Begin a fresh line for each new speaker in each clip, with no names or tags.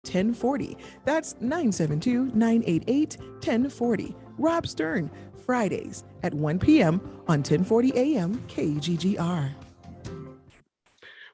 1040. That's 972-988-1040. Rob Stern, Fridays at 1 p.m. on 1040 a.m. KGGR.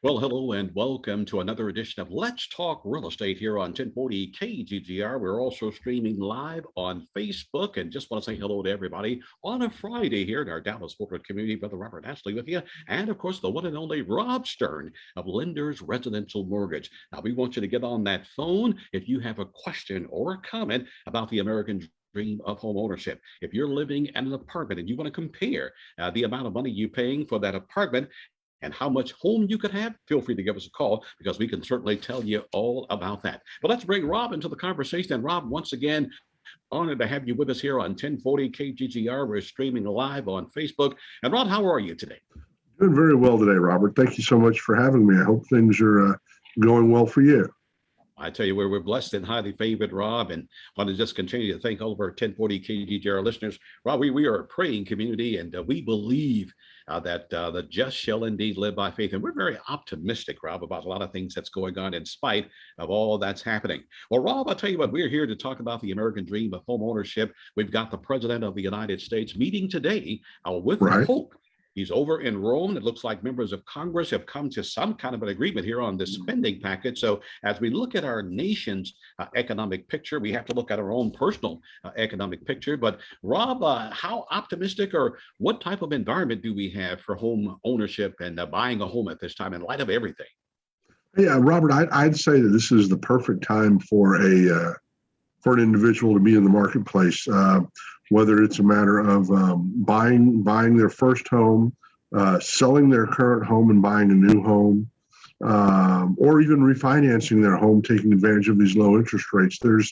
Well, hello and welcome to another edition of Let's Talk Real Estate here on 1040 KGGR. We're also streaming live on Facebook, and just want to say hello to everybody on a Friday here in our Dallas corporate community. Brother Robert Ashley with you, and of course the one and only Rob Stern of Lenders Residential Mortgage. Now we want you to get on that phone if you have a question or a comment about the American dream of home ownership. If you're living in an apartment and you want to compare the amount of money you're paying for that apartment and how much home you could have, feel free to give us a call because we can certainly tell you all about that. But let's bring Rob into the conversation. And Rob, once again, honored to have you with us here on 1040 KGGR. We're streaming live on Facebook. And Rob, how are you today?
Doing very well today, Robert. Thank you so much for having me. I hope things are going well for you.
I tell you, we're blessed and highly favored, Rob, and want to just continue to thank all of our 1040 KGGR listeners. Rob, we are a praying community, and we believe that the just shall indeed live by faith. And we're very optimistic, Rob, about a lot of things that's going on in spite of all that's happening. Well, Rob, I'll tell you what, we're here to talk about the American dream of home ownership. We've got the President of the United States meeting today with hope. He's over in Rome. It looks like members of Congress have come to some kind of an agreement here on this spending package. So as we look at our nation's economic picture, we have to look at our own personal economic picture. But Rob, how optimistic or what type of environment do we have for home ownership and buying a home at this time in light of everything?
Yeah, Robert, I'd say that this is the perfect time for an individual to be in the marketplace. Whether it's a matter of buying their first home, selling their current home and buying a new home, or even refinancing their home, taking advantage of these low interest rates. There's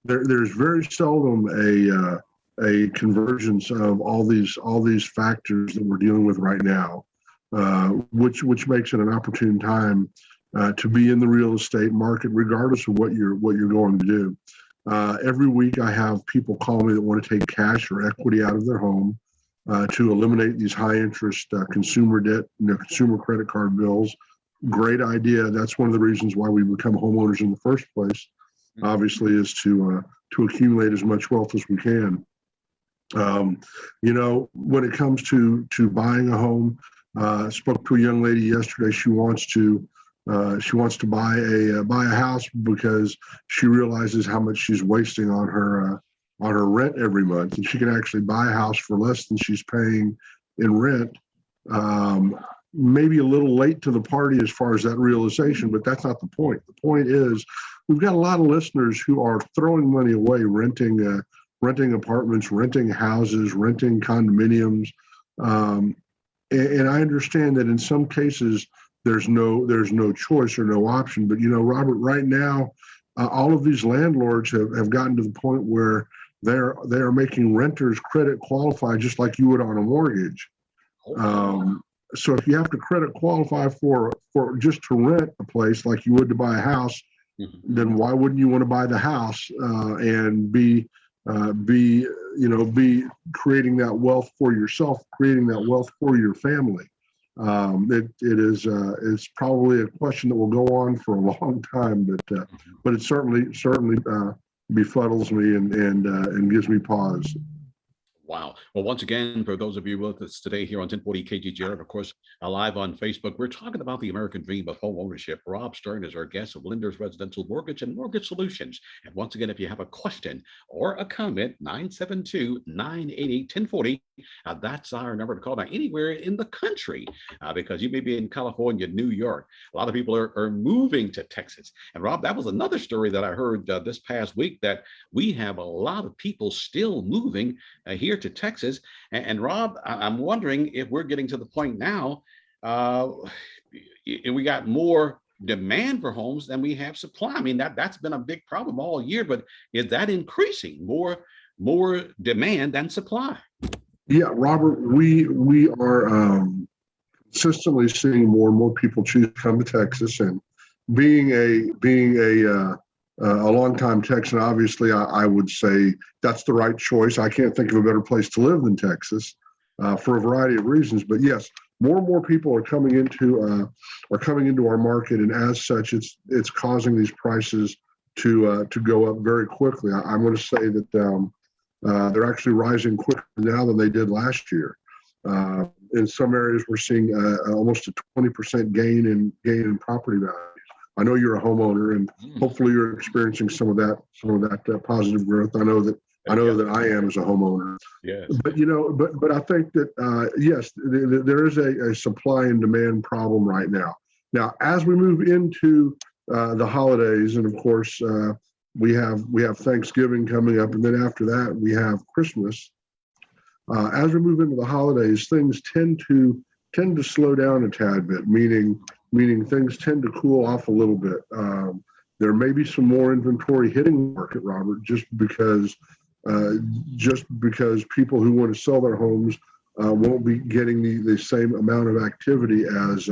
very seldom a convergence of all these factors that we're dealing with right now, which makes it an opportune time to be in the real estate market, regardless of what you're going to do. Every week I have people call me that want to take cash or equity out of their home to eliminate these high interest consumer debt, consumer credit card bills. Great idea. That's one of the reasons why we become homeowners in the first place, obviously, is to accumulate as much wealth as we can. When it comes to buying a home, I spoke to a young lady yesterday. She wants to buy a house because she realizes how much she's wasting on her rent every month, and she can actually buy a house for less than she's paying in rent. Maybe a little late to the party as far as that realization, but that's not the point. The point is we've got a lot of listeners who are throwing money away, renting apartments, renting houses, renting condominiums, and I understand that in some cases there's no choice or no option. But Robert, right now, all of these landlords have gotten to the point where they are making renters credit qualify just like you would on a mortgage. So if you have to credit qualify for just to rent a place like you would to buy a house, then why wouldn't you want to buy the house and be creating that wealth for yourself, creating that wealth for your family? It's probably a question that will go on for a long time, but it certainly befuddles me and gives me pause.
Wow. Well, once again, for those of you with us today here on 1040 KGGR, and of course, live on Facebook, we're talking about the American dream of home ownership. Rob Stern is our guest of Lenders Residential Mortgage and Mortgage Solutions. And once again, if you have a question or a comment, 972-988-1040. That's our number to call now anywhere in the country, because you may be in California, New York. A lot of people are moving to Texas. And Rob, that was another story that I heard this past week, that we have a lot of people still moving here to Texas. And Rob, I'm wondering if we're getting to the point now, we got more demand for homes than we have supply. I mean, that's been a big problem all year, but is that increasing, more demand than supply?
Yeah, Robert, we are consistently seeing more and more people choose to come to Texas, and being a longtime Texan, obviously, I would say that's the right choice. I can't think of a better place to live than Texas for a variety of reasons. But yes, more and more people are coming into our market, and as such, it's causing these prices to go up very quickly. I'm going to say that they're actually rising quicker now than they did last year. In some areas, we're seeing almost a 20% gain in property values. I know you're a homeowner, and hopefully you're experiencing some of that positive growth. I know that I am as a homeowner.
Yes.
But but I think that yes, there is a supply and demand problem right now. Now, as we move into the holidays, and of course we have Thanksgiving coming up, and then after that we have Christmas. As we move into the holidays, things tend to slow down a tad bit, meaning things tend to cool off a little bit. There may be some more inventory hitting the market, Robert, just because people who want to sell their homes won't be getting the same amount of activity as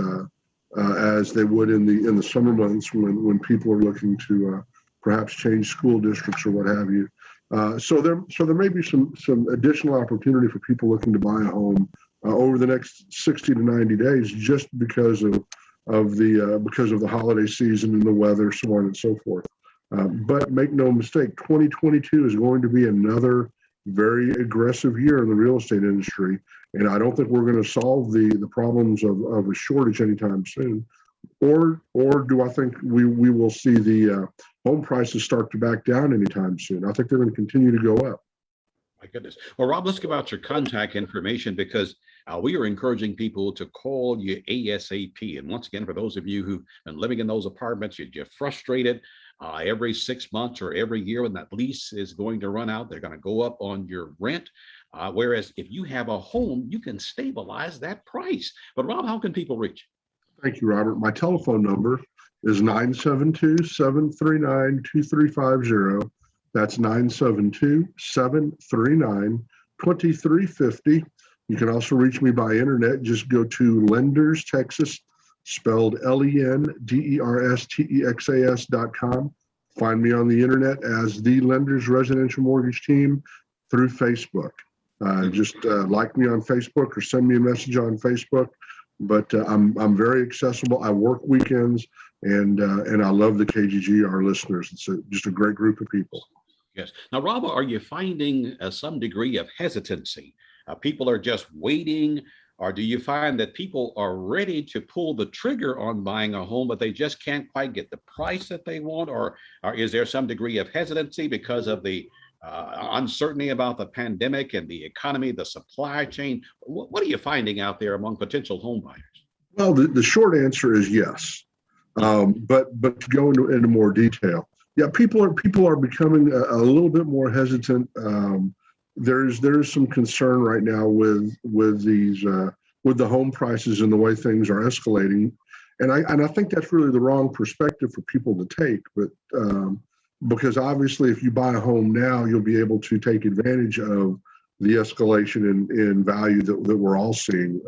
they would in the summer months when people are looking to perhaps change school districts or what have you. So there may be some additional opportunity for people looking to buy a home over the next 60 to 90 days, just because of the holiday season and the weather, so on and so forth. But make no mistake, 2022 is going to be another very aggressive year in the real estate industry, and I don't think we're going to solve the problems of a shortage anytime soon. Or do I think we will see the home prices start to back down anytime soon? I think they're going to continue to go up.
My goodness. Well, Rob, let's give out your contact information, because we are encouraging people to call you ASAP. And once again, for those of you who've been living in those apartments, you're frustrated every 6 months or every year when that lease is going to run out, they're going to go up on your rent. Whereas if you have a home, you can stabilize that price. But Rob, how can people reach you?
Thank you, Robert. My telephone number is 972-739-2350. That's 972-739-2350. You can also reach me by internet. Just go to Lenders Texas, spelled LENDERSTEXAS.com. Find me on the internet as the Lenders Residential Mortgage Team through Facebook. Just like me on Facebook or send me a message on Facebook. But I'm very accessible. I work weekends, and I love the KGGR listeners. It's just a great group of people.
Yes. Now, Rob, are you finding some degree of hesitancy? People are just waiting, or do you find that people are ready to pull the trigger on buying a home, but they just can't quite get the price that they want? Or is there some degree of hesitancy because of the uncertainty about the pandemic and the economy, the supply chain? What are you finding out there among potential home buyers?
Well, the short answer is yes. But to go into more detail, yeah, people are becoming a little bit more hesitant. There's some concern right now with the home prices and the way things are escalating, and I think that's really the wrong perspective for people to take. But because obviously, if you buy a home now, you'll be able to take advantage of the escalation in value that we're all seeing.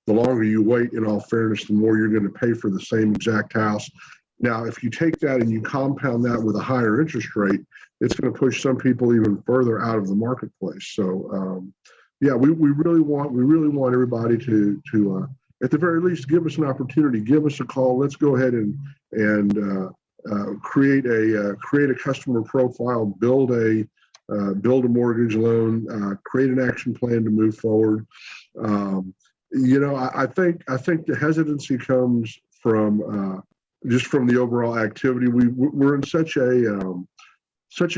The longer you wait, in all fairness, the more you're going to pay for the same exact house. Now, if you take that and you compound that with a higher interest rate, it's going to push some people even further out of the marketplace. So, yeah, we really want everybody to at the very least give us an opportunity, give us a call. Let's go ahead and create a customer profile, build a mortgage loan, create an action plan to move forward. I think the hesitancy comes from just from the overall activity. We're in such a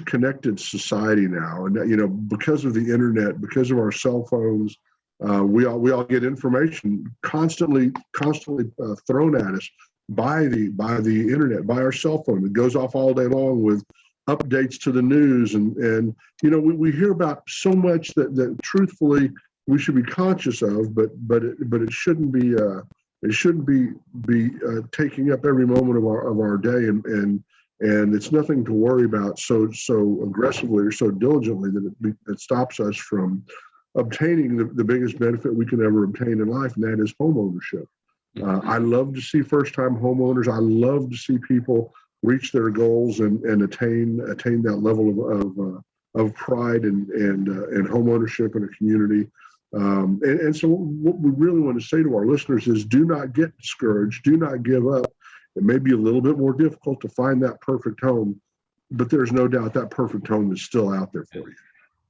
connected society now, and because of the internet, because of our cell phones, we all get information constantly thrown at us by the internet, by our cell phone. It goes off all day long with updates to the news, and we hear about so much that truthfully we should be conscious of, but it shouldn't be taking up every moment of our day, and it's nothing to worry about so aggressively or so diligently that it stops us from obtaining the biggest benefit we can ever obtain in life, and that is home ownership. I love to see first-time homeowners. I love to see people reach their goals and attain that level of pride and home ownership in a community. And so what we really want to say to our listeners is, do not get discouraged. Do not give up. It may be a little bit more difficult to find that perfect home, there's no doubt that perfect home is still out there for you.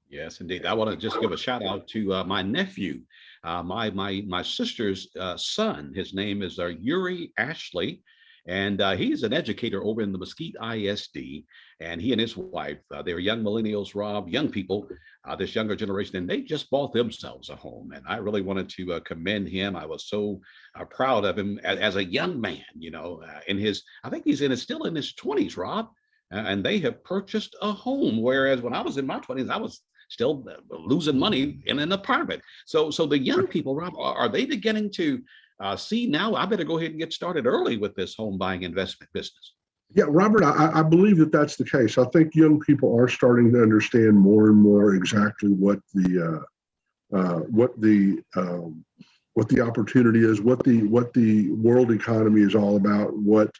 Yes, indeed. I want to just give a shout out to my nephew, my sister's son. His name is Yuri Ashley, and he's an educator over in the Mesquite ISD. And he and his wife, they're young millennials, Rob, young people, this younger generation, and they just bought themselves a home. And I really wanted to commend him. I was so proud of him as a young man. In his, I think he's still in his 20s, Rob. And they have purchased a home, whereas when I was in my 20s, I was still losing money in an apartment. So the young people, Rob, are they beginning to see now? I better go ahead and get started early with this home buying investment business.
Yeah, Robert, I believe that that's the case. I think young people are starting to understand more and more exactly what the opportunity is, what the world economy is all about, what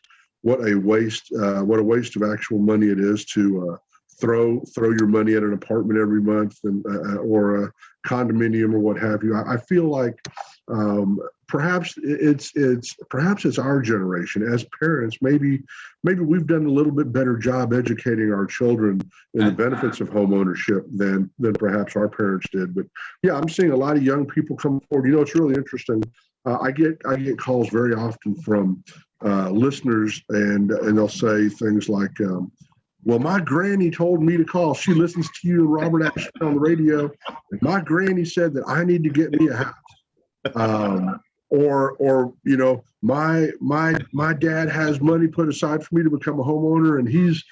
a waste of actual money it is to throw your money at an apartment every month and or a condominium or what have you. I feel like perhaps it's our generation as parents. Maybe we've done a little bit better job educating our children in the benefits of home ownership than perhaps our parents did. But yeah, I'm seeing a lot of young people come forward. It's really interesting. I get calls very often from listeners, and they'll say things like, well, my granny told me to call. She listens to you and Robert Ashley on the radio. And my granny said that I need to get me a house. Or my dad has money put aside for me to become a homeowner, and he's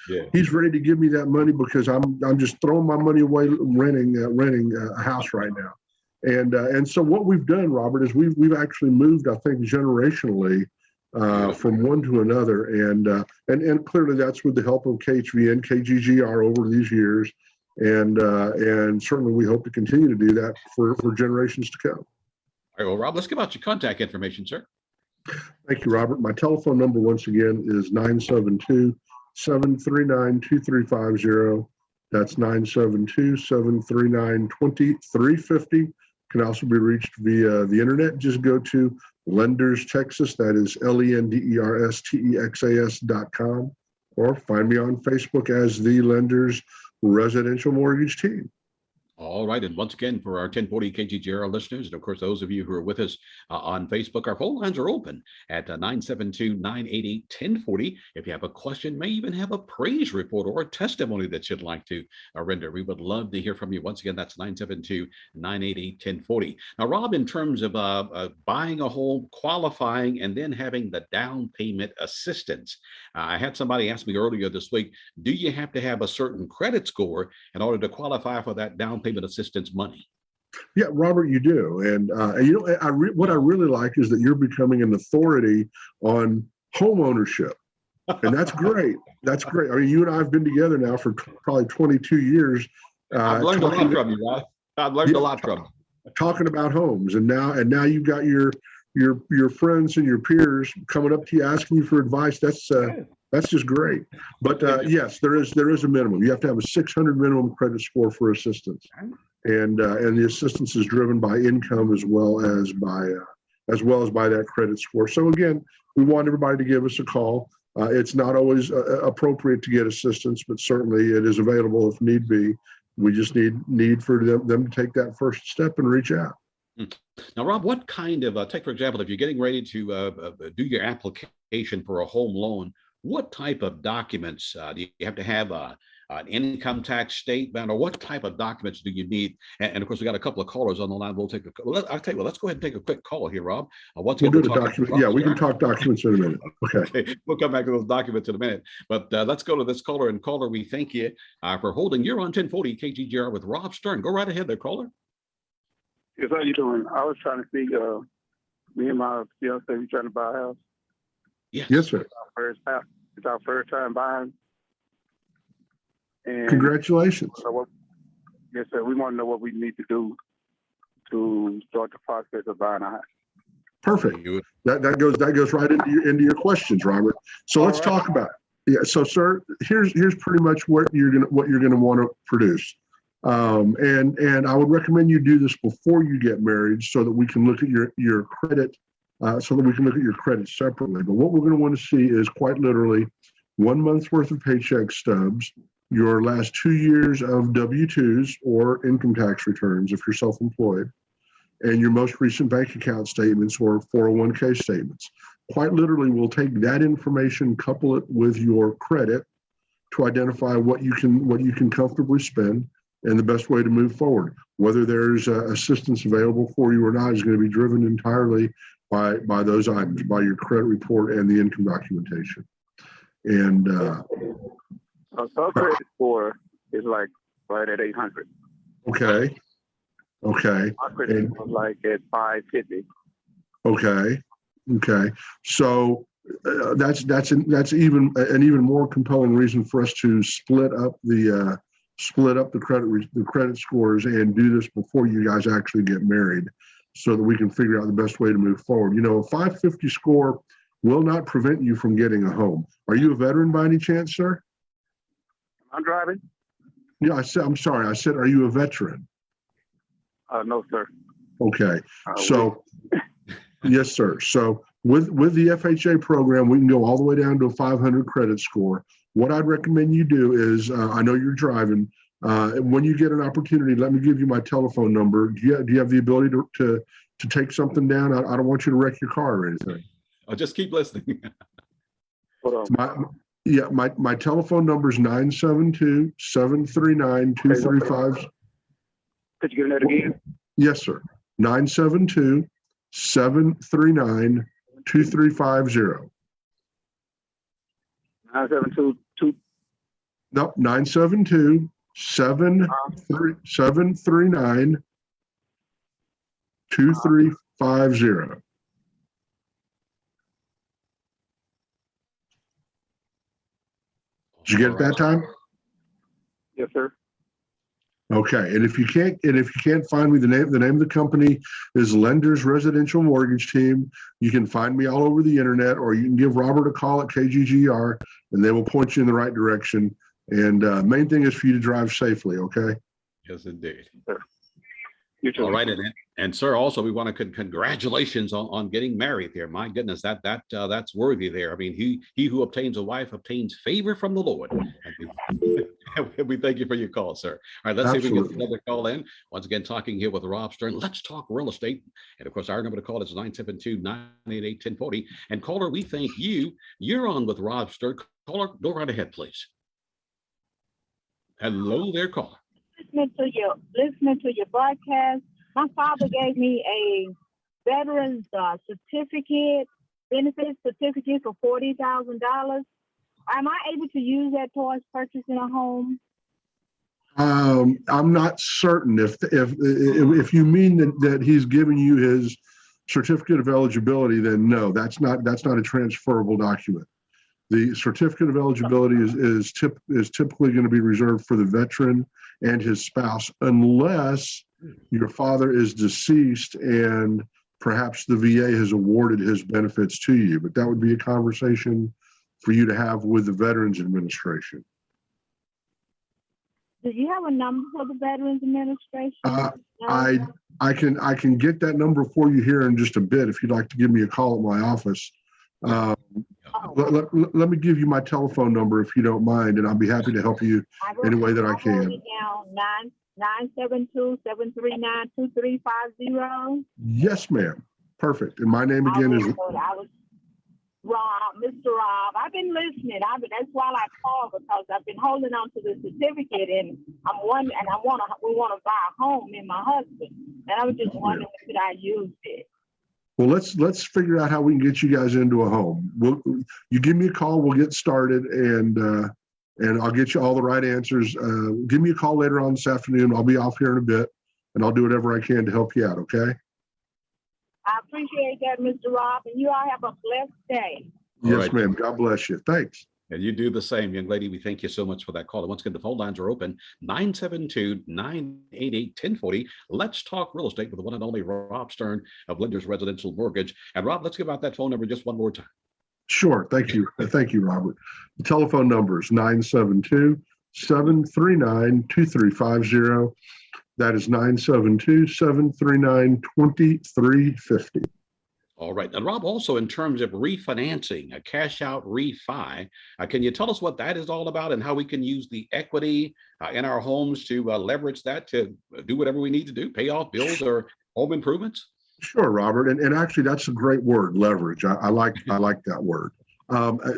ready to give me that money because I'm just throwing my money away renting a house right now. And so what we've done, Robert, is we've actually moved, I think, generationally from one to another, and clearly that's with the help of KHVN, KGGR over these years, and certainly we hope to continue to do that for generations to come.
All right, well, Rob, let's give out your contact information, sir.
Thank you, Robert. My telephone number, once again, is 972-739-2350. That's 972-739-2350. Can also be reached via the internet. Just go to Lenders Texas, that is LendersTexas.com, or find me on Facebook as the Lenders Residential Mortgage Team.
All right. And once again, for our 1040 KGGR listeners, and of course, those of you who are with us on Facebook, our phone lines are open at 972-988-1040. If you have a question, may even have a praise report or a testimony that you'd like to render, we would love to hear from you. Once again, that's 972-988-1040. Now, Rob, in terms of buying a home, qualifying, and then having the down payment assistance, I had somebody ask me earlier this week, do you have to have a certain credit score in order to qualify for that down payment assistance money?
Yeah, Robert, you do. And what I really like is that you're becoming an authority on home ownership. And that's great. That's great. I mean, you and I have been together now for probably 22 years.
I've learned a lot from you, Rob. I've learned a lot from you.
Talking about homes. And now you've got your friends and your peers coming up to you asking you for advice. That's just great. But yes, there is a minimum. You have to have a 600 minimum credit score for assistance, and the assistance is driven by income as well as by that credit score. So again, we want everybody to give us a call. It's not always appropriate to get assistance, but certainly it is available if need be. We just need for them to take that first step and reach out.
Now, Rob, what kind of take, for example, if you're getting ready to do your application for a home loan, what type of documents do you have to have an income tax statement, or what type of documents do you need? And of course, we got a couple of callers on the line. We'll take I'll tell you what, let's go ahead and take a quick call here, Rob.
We'll do the document. Yeah, we can talk documents in a minute. Okay.
We'll come back to those documents in a minute. But let's go to this caller. And caller, we thank you for holding. You're on 1040 KGGR with Rob Stern. Go right ahead there, caller.
Yes, how you doing? I was trying to see, me and my fiance, we trying to buy a house.
Yes, sir.
It's our first time buying. And
congratulations.
Yes, sir. We want to know what we need to do to start the process of buying a house.
Perfect. That goes right into your questions, Robert. So let's talk about it. Yeah. So, sir, here's pretty much what you're gonna want to produce. And I would recommend you do this before you get married so that we can look at your credit, so that we can look at your credit separately. But what we're going to want to see is quite literally 1 month's worth of paycheck stubs, your last 2 years of W-2s or income tax returns if you're self-employed, and your most recent bank account statements or 401k statements. Quite literally, we'll take that information, couple it with your credit to identify what you can comfortably spend and the best way to move forward. Whether there's assistance available for you or not is going to be driven entirely by those items, by your credit report and the income documentation. And
so credit score is like right at 800.
okay.
My credit was like at 550.
Okay. So that's even an even more compelling reason for us to split up the credit scores and do this before you guys actually get married, so that we can figure out the best way to move forward. You know, a 550 score will not prevent you from getting a home. Are you a veteran by any chance, sir?
I'm driving.
Yeah, I'm sorry. I said, are you a veteran?
No, sir.
Okay. So, yes, sir. So with the FHA program, we can go all the way down to a 500 credit score. What I'd recommend you do is, I know you're driving. When you get an opportunity, let me give you my telephone number. Do you have the ability to take something down? I don't want you to wreck your car or anything.
I'll just keep listening.
Hold on.
My telephone number is 972-739-235.
Could you give that again?
Yes, sir. 972-739-2350.
972.
No, 972-739-2350. Did you get it that time?
Yes, sir.
Okay, and if you can't find me, the name of the company is Lenders Residential Mortgage Team. You can find me all over the internet, or you can give Robert a call at KGGR, and they will point you in the right direction. And main thing is for you to drive safely. Okay.
Yes, indeed.
Sir. You too.
All right, and sir, also we want to congratulations on getting married there. My goodness, that's worthy there. I mean, he who obtains a wife obtains favor from the Lord. We thank you for your call, sir. All right, let's see if we can get another call in. Once again, talking here with Rob Stern. Let's talk real estate. And of course, our number to call is 972-988-1040. And caller, we thank you. You're on with Rob Stern. Caller, go right ahead, please. Hello there, caller.
Listening to your broadcast. My father gave me a veteran's certificate, benefit certificate for $40,000. Am I able to use that towards purchasing a home?
I'm not certain if you mean that he's giving you his certificate of eligibility, then no, that's not a transferable document. The certificate of eligibility is typically going to be reserved for the veteran and his spouse, unless your father is deceased and perhaps the VA has awarded his benefits to you. But that would be a conversation for you to have with the Veterans Administration.
Do you have a number for the Veterans Administration?
I can get that number for you here in just a bit if you'd like to give me a call at my office. Let me give you my telephone number if you don't mind, and I'll be happy to help you any way that I can.
Wrote it down, 972-739-2350.
Yes, ma'am. Perfect. And my name again is
Rob, Mr. Rob. I've been listening. That's why I called, because I've been holding on to the certificate, and we want to buy a home, me and my husband. And I was just wondering, could I use it?
Well, let's figure out how we can get you guys into a home. You give me a call, we'll get started, and I'll get you all the right answers. Give me a call later on this afternoon. I'll be off here in a bit, and I'll do whatever I can to help you out, okay?
I appreciate that, Mr. Rob, and you all have a blessed day.
Yes, ma'am. God bless you. Thanks.
And you do the same, young lady. We thank you so much for that call. And once again, the phone lines are open, 972-988-1040. Let's talk real estate with the one and only Rob Stern of Lenders Residential Mortgage. And Rob, let's give out that phone number just one more time.
Sure. Thank you. Thank you, Robert. The telephone number is 972-739-2350. That is 972-739-2350.
All right. And Rob, also in terms of refinancing, a cash out refi, can you tell us what that is all about and how we can use the equity in our homes to leverage that to do whatever we need to do, pay off bills or home improvements?
Sure, Robert, and actually that's a great word, leverage. I like that word.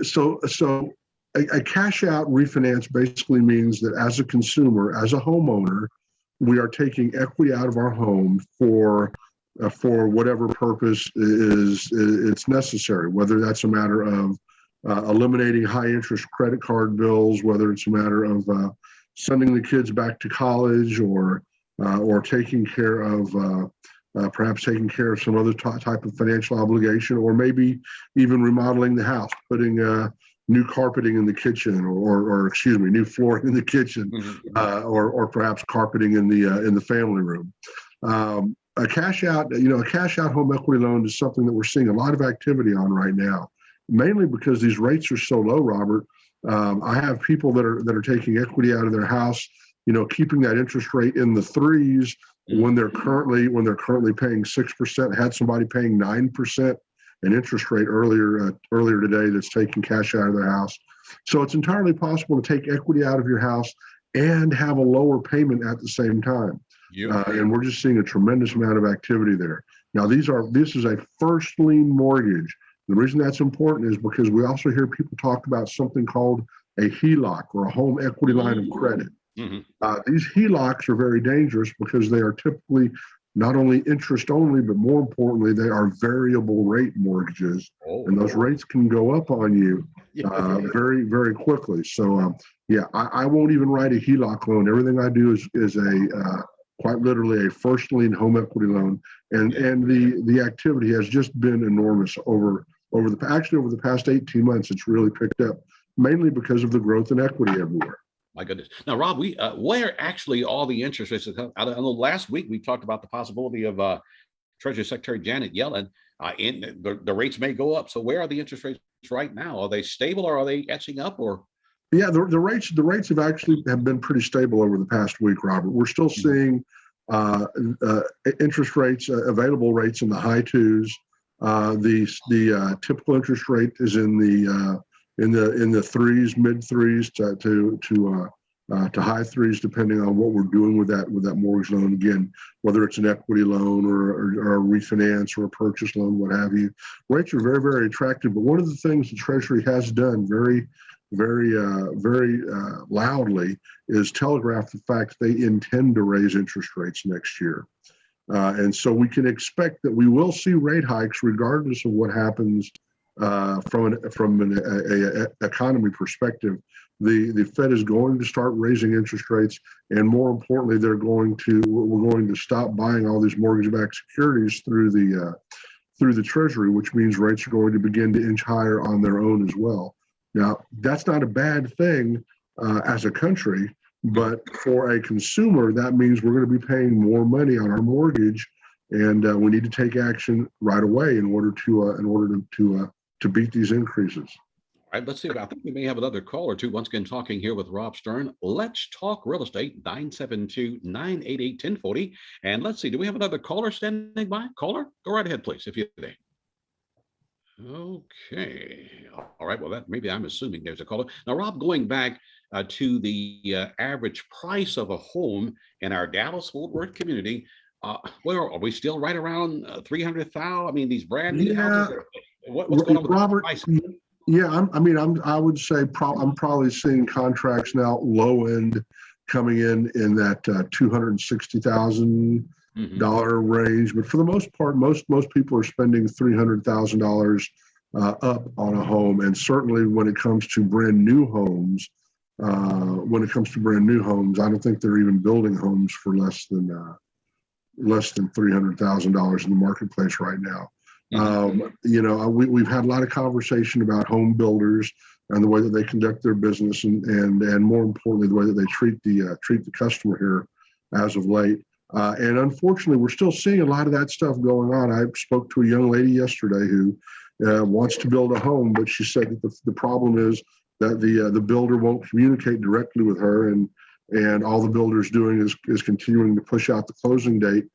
So a cash out refinance basically means that as a consumer, as a homeowner, we are taking equity out of our home for whatever purpose is it's necessary, whether that's a matter of eliminating high interest credit card bills, whether it's a matter of sending the kids back to college, or taking care of perhaps taking care of some other type of financial obligation, or maybe even remodeling the house, putting new carpeting in the kitchen, or excuse me, new flooring in the kitchen, or perhaps carpeting in the family room. A cash out home equity loan is something that we're seeing a lot of activity on right now, mainly because these rates are so low, Robert. I have people that are taking equity out of their house, keeping that interest rate in the threes when they're currently paying 6%. Had somebody paying 9% an interest rate earlier today that's taking cash out of their house. So it's entirely possible to take equity out of your house and have a lower payment at the same time. And we're just seeing a tremendous amount of activity there. Now, this is a first lien mortgage. The reason that's important is because we also hear people talk about something called a HELOC, or a home equity line of credit. These HELOCs are very dangerous because they are typically not only interest only, but more importantly, they are variable rate mortgages, and those rates can go up on you very, very quickly. So, I won't even write a HELOC loan. Everything I do is a quite literally a first lien home equity loan, and the activity has just been enormous over the past 18 months. It's really picked up, mainly because of the growth in equity everywhere.
My goodness. Now, Rob, where actually all the interest rates? I know last week we talked about the possibility of Treasury Secretary Janet Yellen, in the rates may go up. So where are the interest rates right now? Are they stable, or are they etching up, or?
Yeah, the rates have been pretty stable over the past week, Robert. We're still seeing interest rates, available rates in the high twos. The typical interest rate is in the threes, mid threes to high threes, depending on what we're doing with that mortgage loan. Again, whether it's an equity loan or a refinance or a purchase loan, what have you. Rates are very, very attractive. But one of the things the Treasury has done very loudly is telegraph the fact that they intend to raise interest rates next year. And so we can expect that we will see rate hikes regardless of what happens from an economy perspective. The Fed is going to start raising interest rates, and more importantly, we're going to stop buying all these mortgage-backed securities through the Treasury, which means rates are going to begin to inch higher on their own as well. Now, that's not a bad thing as a country, but for a consumer, that means we're going to be paying more money on our mortgage, and we need to take action right away in order to beat these increases.
All right, let's see. I think we may have another call or two. Once again, talking here with Rob Stern. Let's talk real estate, 972-988-1040. And let's see, do we have another caller standing by? Caller, go right ahead, please, if you're there. Okay. All right. Well, maybe I'm assuming there's a caller. Now, Rob, going back to the average price of a home in our Dallas-Fort Worth community, where are we still right around 300,000? I mean, these brand new houses. What's going on with
Robert?
The price?
Yeah, I would say I'm probably seeing contracts now low end coming in that $260,000 range, but for the most part, most people are spending $300,000 up on a home, and certainly when it comes to brand new homes, I don't think they're even building homes for less than $300,000 in the marketplace right now. We've had a lot of conversation about home builders and the way that they conduct their business, and more importantly, the way that they treat the customer here as of late. And unfortunately, we're still seeing a lot of that stuff going on. I spoke to a young lady yesterday who wants to build a home, but she said that the problem is that the builder won't communicate directly with her, and all the builder's doing is continuing to push out the closing date.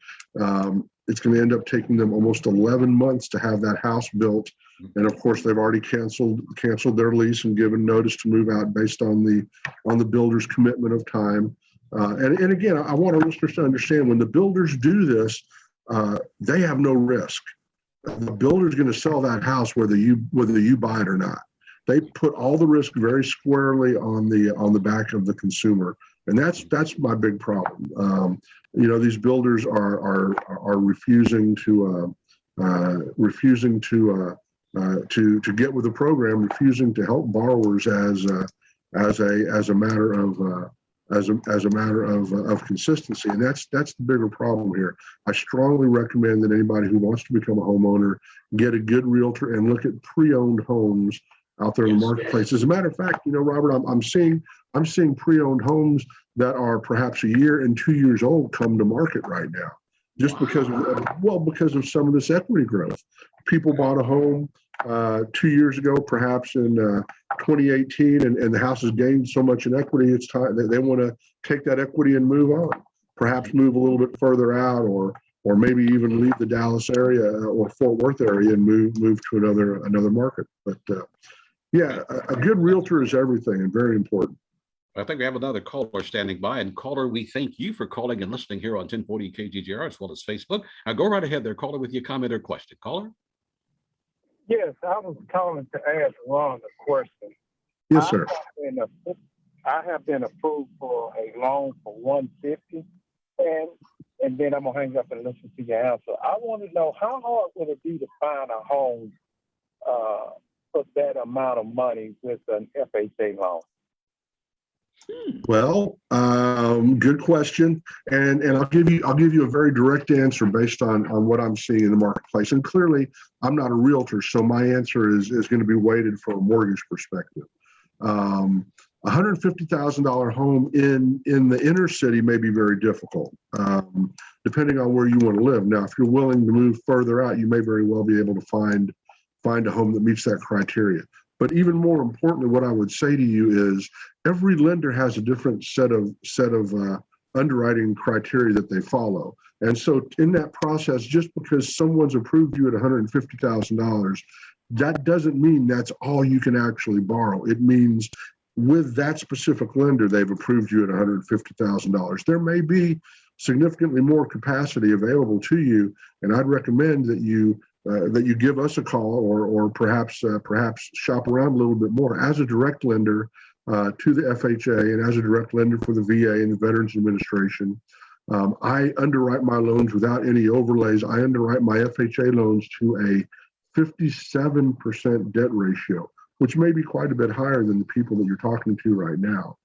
it's going to end up taking them almost 11 months to have that house built. And of course, they've already canceled their lease and given notice to move out based on the builder's commitment of time. And again, I want our listeners to understand, when the builders do this, they have no risk. The builder's going to sell that house whether you buy it or not. They put all the risk very squarely on the back of the consumer, and that's my big problem. These builders are refusing to get with the program, refusing to help borrowers as a matter of consistency, and that's the bigger problem here. I strongly recommend that anybody who wants to become a homeowner get a good realtor and look at pre-owned homes out there in the marketplace. As a matter of fact, Robert, I'm seeing pre-owned homes that are perhaps a year and 2 years old come to market right now, just because of some of this equity growth. People bought a home 2 years ago, perhaps in 2018, and the house has gained so much in equity. It's time they want to take that equity and move on, perhaps move a little bit further out, or maybe even leave the Dallas area or Fort Worth area and move to another market. But a good realtor is everything and very important.
I think we have another caller standing by. And caller, we thank you for calling and listening here on 1040 KGGR as well as Facebook. Go right ahead there, caller, with your comment or question. Caller?
Yes, I was calling to ask Ron a question.
Yes, sir.
I have been approved for a loan for $150, and then I'm gonna hang up and listen to your answer. I want to know, how hard would it be to find a home for that amount of money with an FHA loan?
Well, good question, and I'll give you a very direct answer based on what I'm seeing in the marketplace. And clearly, I'm not a realtor, so my answer is going to be weighted from a mortgage perspective. $150,000 home in the inner city may be very difficult, depending on where you want to live. Now, if you're willing to move further out, you may very well be able to find a home that meets that criteria. But even more importantly, what I would say to you is every lender has a different set of underwriting criteria that they follow. And so in that process, just because someone's approved you at $150,000, that doesn't mean that's all you can actually borrow. It means with that specific lender, they've approved you at $150,000. There may be significantly more capacity available to you, and I'd recommend that you give us a call or perhaps shop around a little bit more as a direct lender to the FHA and as a direct lender for the VA and the Veterans Administration. I underwrite my loans without any overlays. I underwrite my FHA loans to a 57% debt ratio, which may be quite a bit higher than the people that you're talking to right now.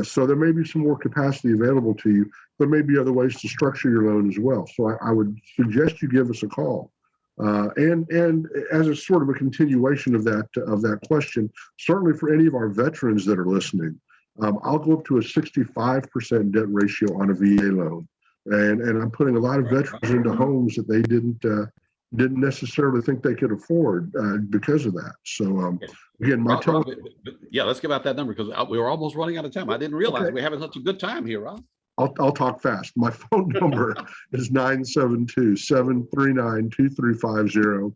So there may be some more capacity available to you. There may be other ways to structure your loan as well. So I would suggest you give us a call. And as a sort of a continuation of that question, certainly for any of our veterans that are listening, I'll go up to a 65% debt ratio on a VA loan, and I'm putting a lot of veterans into homes that they didn't necessarily think they could afford because of that. So again,
let's give out that number because we were almost running out of time. I didn't realize we're having such a good time here, Rob.
I'll talk fast. My phone number is 972-739-2350.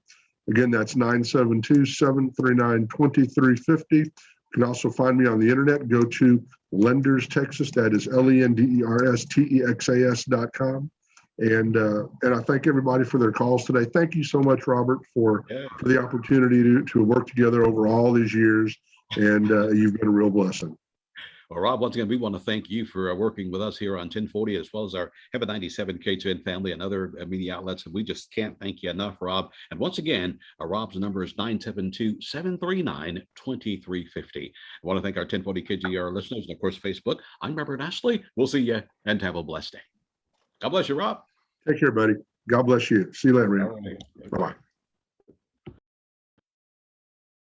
Again, that's 972-739-2350. You can also find me on the internet. Go to Lenders Texas. That is LendersTexas.com. And I thank everybody for their calls today. Thank you so much, Robert, for the opportunity to work together over all these years. And you've been a real blessing.
Well, Rob, once again, we want to thank you for working with us here on 1040, as well as our Heaven 97 K2N family and other media outlets. And we just can't thank you enough, Rob. And once again, Rob's number is 972-739-2350. I want to thank our 1040 KGGR listeners and, of course, Facebook. I'm Robert Ashley. We'll see you and have a blessed day. God bless you, Rob.
Take care, buddy. God bless you. See you later, man.
Right.
Bye-bye.